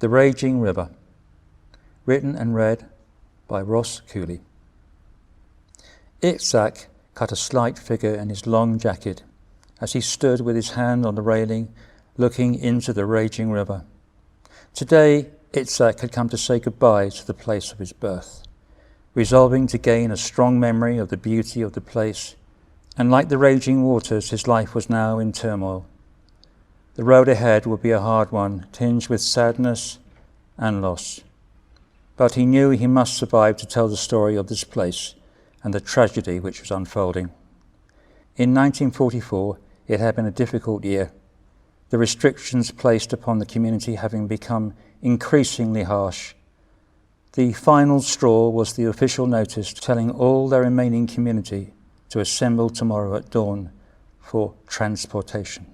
The Raging River, written and read by Cooley. Itzhak cut a slight figure in his long jacket as he stood with his hand on the railing looking into the raging river. Today, Itzhak had come to say goodbye to the place of his birth, resolving to gain a strong memory of the beauty of the place, and like the raging waters, his life was now in turmoil. The road ahead would be a hard one, tinged with sadness and loss. But he knew he must survive to tell the story of this place and the tragedy which was unfolding. In 1944, it had been a difficult year, the restrictions placed upon the community having become increasingly harsh. The final straw was the official notice telling all the remaining community to assemble tomorrow at dawn for transportation.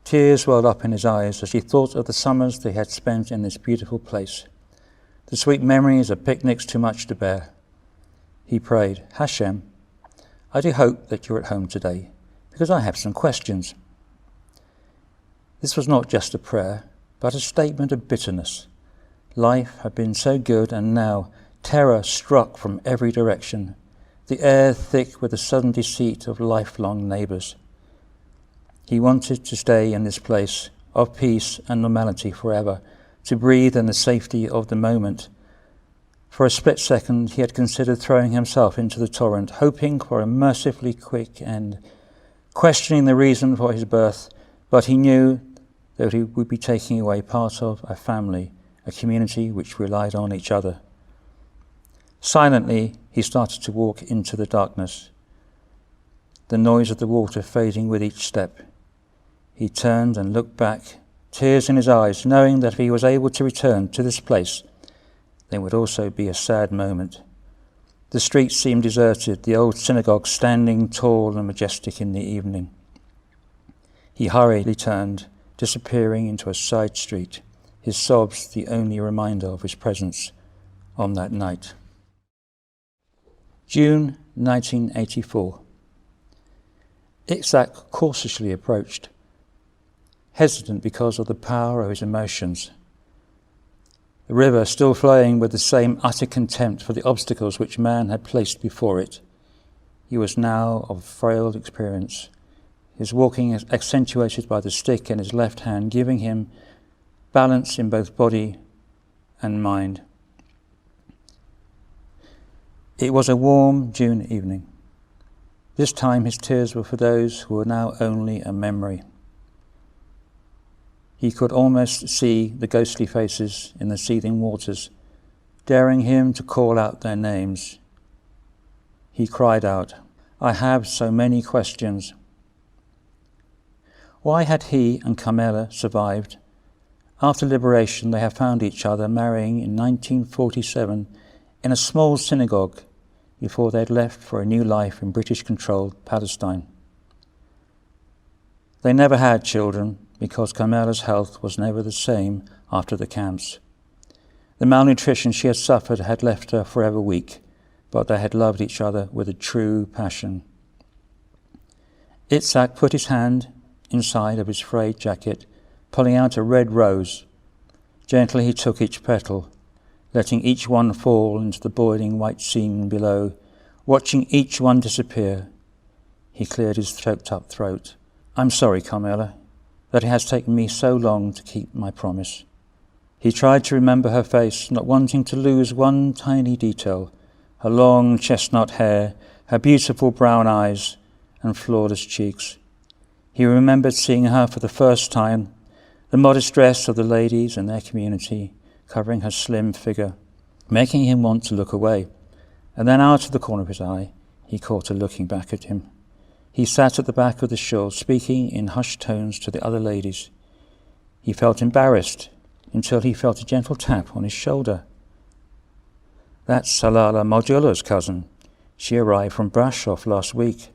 Tears welled up in his eyes as he thought of the summers they had spent in this beautiful place, the sweet memories of picnics too much to bear. He prayed, "Hashem, I do hope that you're at home today, because I have some questions." This was not just a prayer, but a statement of bitterness. Life had been so good, and now terror struck from every direction, the air thick with the sudden deceit of lifelong neighbours. He wanted to stay in this place of peace and normality forever, to breathe in the safety of the moment. For a split second he had considered throwing himself into the torrent, hoping for a mercifully quick end, questioning the reason for his birth, but he knew that he would be taking away part of a family, a community which relied on each other. Silently he started to walk into the darkness, the noise of the water fading with each step. He turned and looked back, tears in his eyes, knowing that if he was able to return to this place, there would also be a sad moment. The streets seemed deserted, the old synagogue standing tall and majestic in the evening. He hurriedly turned, disappearing into a side street, his sobs the only reminder of his presence on that night. June 1984. Itzhak cautiously approached, hesitant because of the power of his emotions. The river still flowing with the same utter contempt for the obstacles which man had placed before it. He was now of frail experience, his walking accentuated by the stick in his left hand, giving him balance in both body and mind. It was a warm June evening. This time his tears were for those who were now only a memory. He could almost see the ghostly faces in the seething waters, daring him to call out their names. He cried out, "I have so many questions." Why had he and Carmela survived? After liberation, they had found each other marrying in 1947 in a small synagogue before they had left for a new life in British-controlled Palestine. They never had children because Carmela's health was never the same after the camps. The malnutrition she had suffered had left her forever weak, but they had loved each other with a true passion. Itzhak put his hand inside of his frayed jacket, pulling out a red rose. Gently he took each petal, letting each one fall into the boiling white scene below, watching each one disappear. He cleared his choked-up throat. "I'm sorry, Carmela, that it has taken me so long to keep my promise." He tried to remember her face, not wanting to lose one tiny detail, her long chestnut hair, her beautiful brown eyes and flawless cheeks. He remembered seeing her for the first time, the modest dress of the ladies in their community, covering her slim figure, making him want to look away. And then out of the corner of his eye, he caught her looking back at him. He sat at the back of the shul, speaking in hushed tones to the other ladies. He felt embarrassed until he felt a gentle tap on his shoulder. "That's Salala Modula's cousin. She arrived from Brasov last week."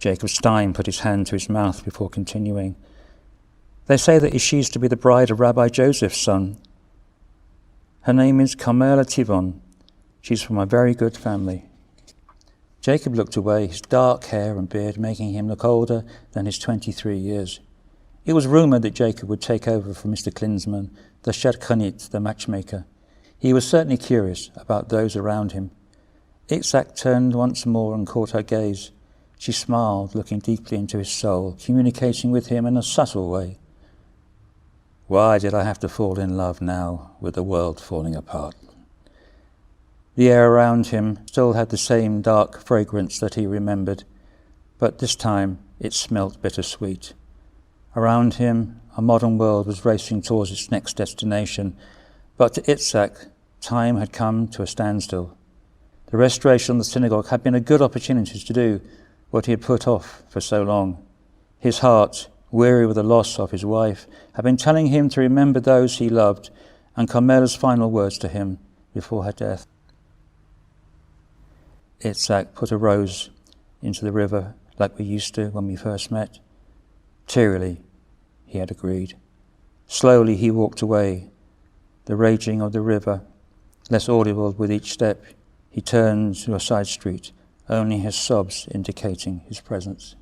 Jacob Stein put his hand to his mouth before continuing. "They say that she's to be the bride of Rabbi Joseph's son. Her name is Carmela Tivon. She's from a very good family." Jacob looked away, his dark hair and beard making him look older than his 23 years. It was rumoured that Jacob would take over from Mr. Klinsmann, the Shadchanit, the matchmaker. He was certainly curious about those around him. Itzhak turned once more and caught her gaze. She smiled, looking deeply into his soul, communicating with him in a subtle way. Why did I have to fall in love now, with the world falling apart? The air around him still had the same dark fragrance that he remembered, but this time it smelt bittersweet. Around him, a modern world was racing towards its next destination, but to Itzhak, time had come to a standstill. The restoration of the synagogue had been a good opportunity to do what he had put off for so long. His heart, weary with the loss of his wife, had been telling him to remember those he loved and Carmela's final words to him before her death. Itzhak put a rose into the river like we used to when we first met. Tearily, he had agreed. Slowly he walked away, the raging of the river less audible with each step. He turned to a side street, only his sobs indicating his presence.